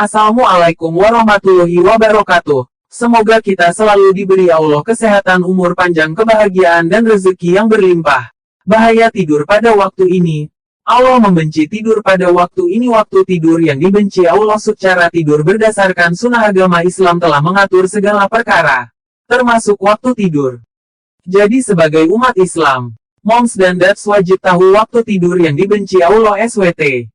Assalamualaikum warahmatullahi wabarakatuh. Semoga kita selalu diberi Allah kesehatan, umur panjang, kebahagiaan, dan rezeki yang berlimpah. Bahaya tidur pada waktu ini. Allah membenci tidur pada waktu ini. Waktu tidur yang dibenci Allah. Secara tidur berdasarkan sunnah agama Islam telah mengatur segala perkara, termasuk waktu tidur. Jadi sebagai umat Islam, moms dan dads wajib tahu waktu tidur yang dibenci Allah SWT.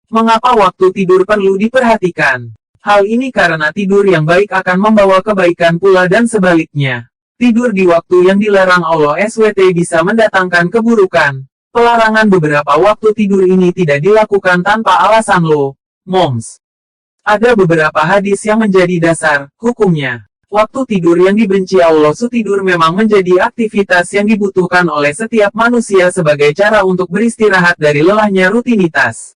Mengapa waktu tidur perlu diperhatikan? Hal ini karena tidur yang baik akan membawa kebaikan pula dan sebaliknya. Tidur di waktu yang dilarang Allah SWT bisa mendatangkan keburukan. Pelarangan beberapa waktu tidur ini tidak dilakukan tanpa alasan loh, moms. Ada beberapa hadis yang menjadi dasar hukumnya. Waktu tidur yang dibenci Allah. Tidur memang menjadi aktivitas yang dibutuhkan oleh setiap manusia sebagai cara untuk beristirahat dari lelahnya rutinitas.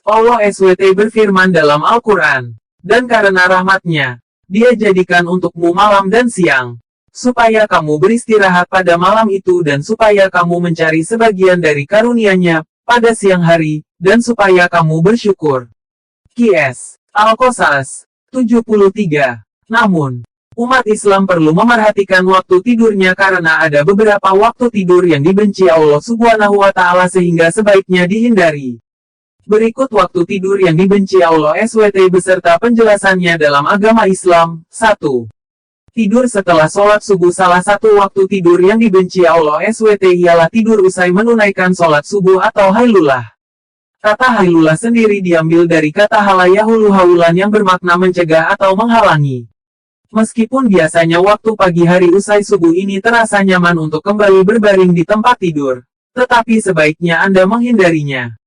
Allah SWT berfirman dalam Al-Quran, dan karena rahmatnya, Dia jadikan untukmu malam dan siang, supaya kamu beristirahat pada malam itu dan supaya kamu mencari sebagian dari karunia-Nya pada siang hari, dan supaya kamu bersyukur. Qs. Al-Qasas 73. Namun, umat Islam perlu memerhatikan waktu tidurnya karena ada beberapa waktu tidur yang dibenci Allah Subhanahu wa Ta'ala sehingga sebaiknya dihindari. Berikut waktu tidur yang dibenci Allah SWT beserta penjelasannya dalam agama Islam. 1. Tidur setelah sholat subuh. Salah satu waktu tidur yang dibenci Allah SWT ialah tidur usai menunaikan sholat subuh atau hailulah. Kata hailulah sendiri diambil dari kata halayahulu haulan yang bermakna mencegah atau menghalangi. Meskipun biasanya waktu pagi hari usai subuh ini terasa nyaman untuk kembali berbaring di tempat tidur, tetapi sebaiknya Anda menghindarinya.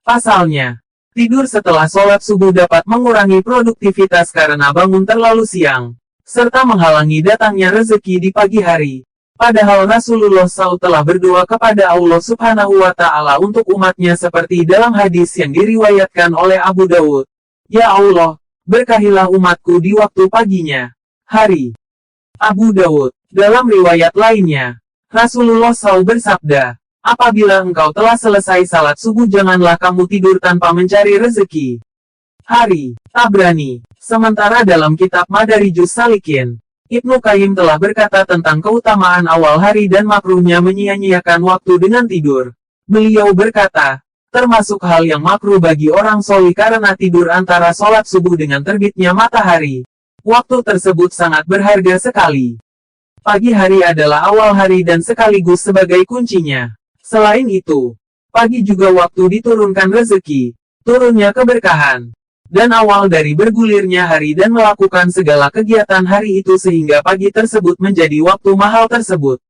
Pasalnya, tidur setelah sholat subuh dapat mengurangi produktivitas karena bangun terlalu siang, serta menghalangi datangnya rezeki di pagi hari. Padahal Rasulullah SAW telah berdoa kepada Allah Subhanahu wa Ta'ala untuk umatnya seperti dalam hadis yang diriwayatkan oleh Abu Dawud. Ya Allah, berkahilah umatku di waktu paginya. Hari. Abu Dawud. Dalam riwayat lainnya, Rasulullah SAW bersabda, apabila engkau telah selesai salat subuh janganlah kamu tidur tanpa mencari rezeki. Hari. Tabrani. Sementara dalam kitab Madarijus Salikin, Ibnu Qayyim telah berkata tentang keutamaan awal hari dan makruhnya menyia-nyiakan waktu dengan tidur. Beliau berkata, termasuk hal yang makruh bagi orang solih karena tidur antara sholat subuh dengan terbitnya matahari. Waktu tersebut sangat berharga sekali. Pagi hari adalah awal hari dan sekaligus sebagai kuncinya. Selain itu, pagi juga waktu diturunkan rezeki, turunnya keberkahan, dan awal dari bergulirnya hari dan melakukan segala kegiatan hari itu sehingga pagi tersebut menjadi waktu mahal tersebut.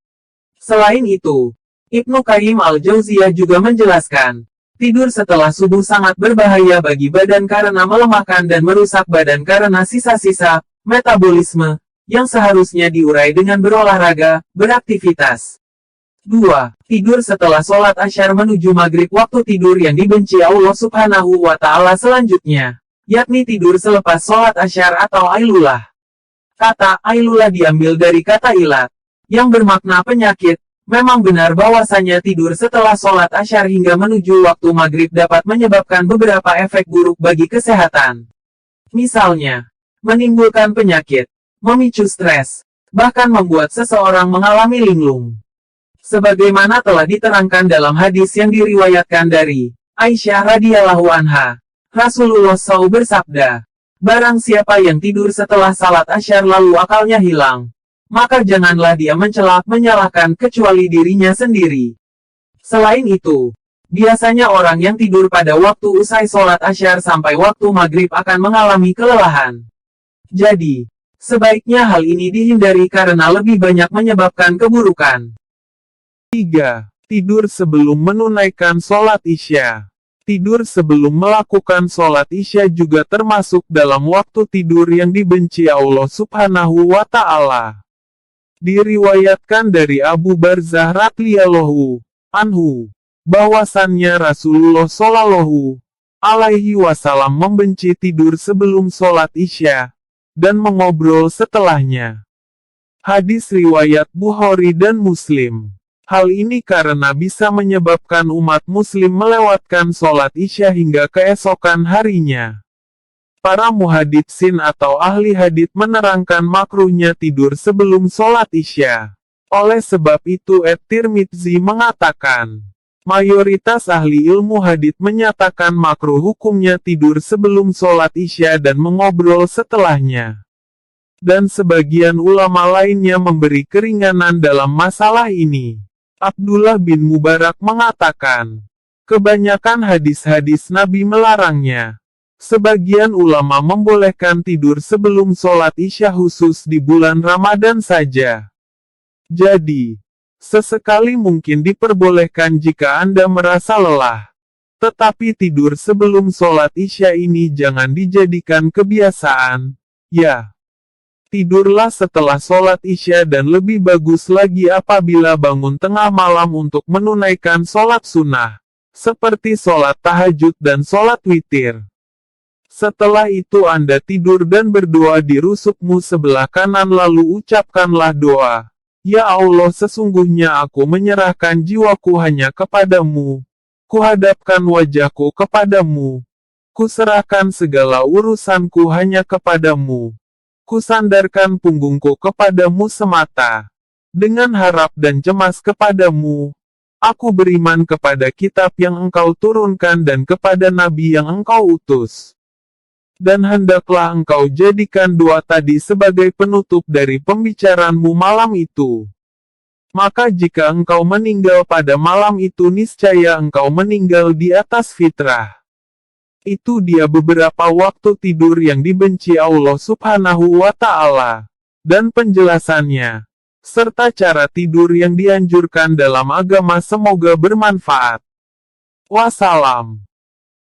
Selain itu, Ibnu Qayyim al-Jauziyah juga menjelaskan, tidur setelah subuh sangat berbahaya bagi badan karena melemahkan dan merusak badan karena sisa-sisa metabolisme yang seharusnya diurai dengan berolahraga, beraktivitas. 2. Tidur setelah sholat asyar menuju maghrib. Waktu tidur yang dibenci Allah Subhanahu wa Ta'ala selanjutnya, yakni tidur selepas sholat asyar atau ailulah. Kata ailulah diambil dari kata ilat, yang bermakna penyakit. Memang benar bahwasanya tidur setelah sholat asyar hingga menuju waktu maghrib dapat menyebabkan beberapa efek buruk bagi kesehatan. Misalnya, menimbulkan penyakit, memicu stres, bahkan membuat seseorang mengalami linglung. Sebagaimana telah diterangkan dalam hadis yang diriwayatkan dari Aisyah radhiyallahu anha, Rasulullah SAW bersabda, barang siapa yang tidur setelah salat asyar lalu akalnya hilang, maka janganlah dia menyalahkan kecuali dirinya sendiri. Selain itu, biasanya orang yang tidur pada waktu usai sholat asyar sampai waktu maghrib akan mengalami kelelahan. Jadi, sebaiknya hal ini dihindari karena lebih banyak menyebabkan keburukan. 3. Tidur sebelum menunaikan sholat isya. Tidur sebelum melakukan sholat isya juga termasuk dalam waktu tidur yang dibenci Allah Subhanahu wa Ta'ala. Diriwayatkan dari Abu Barzah radhiyallahu anhu, bahwasannya Rasulullah Shallallahu alaihi wasallam membenci tidur sebelum sholat isya, dan mengobrol setelahnya. Hadis riwayat Bukhari dan Muslim. Hal ini karena bisa menyebabkan umat muslim melewatkan sholat isya hingga keesokan harinya. Para muhaditsin atau ahli hadits menerangkan makruhnya tidur sebelum sholat Isya. Oleh sebab itu At-Tirmidzi mengatakan, mayoritas ahli ilmu hadits menyatakan makruh hukumnya tidur sebelum sholat Isya dan mengobrol setelahnya. Dan sebagian ulama lainnya memberi keringanan dalam masalah ini. Abdullah bin Mubarak mengatakan, kebanyakan hadis-hadis Nabi melarangnya. Sebagian ulama membolehkan tidur sebelum sholat Isya khusus di bulan Ramadan saja. Jadi, sesekali mungkin diperbolehkan jika Anda merasa lelah. Tetapi tidur sebelum sholat Isya ini jangan dijadikan kebiasaan, ya. Tidurlah setelah sholat Isya dan lebih bagus lagi apabila bangun tengah malam untuk menunaikan sholat sunnah, seperti sholat tahajud dan sholat witir. Setelah itu Anda tidur dan berdoa di rusukmu sebelah kanan lalu ucapkanlah doa. Ya Allah, sesungguhnya aku menyerahkan jiwaku hanya kepadamu. Kuhadapkan wajahku kepadamu. Kuserahkan segala urusanku hanya kepadamu. Kusandarkan punggungku kepadamu semata. Dengan harap dan cemas kepadamu. Aku beriman kepada kitab yang engkau turunkan dan kepada nabi yang engkau utus. Dan hendaklah engkau jadikan doa tadi sebagai penutup dari pembicaraanmu malam itu. Maka jika engkau meninggal pada malam itu niscaya engkau meninggal di atas fitrah. Itu dia beberapa waktu tidur yang dibenci Allah Subhanahu wa Ta'ala. Dan penjelasannya, serta cara tidur yang dianjurkan dalam agama semoga bermanfaat. Wassalam.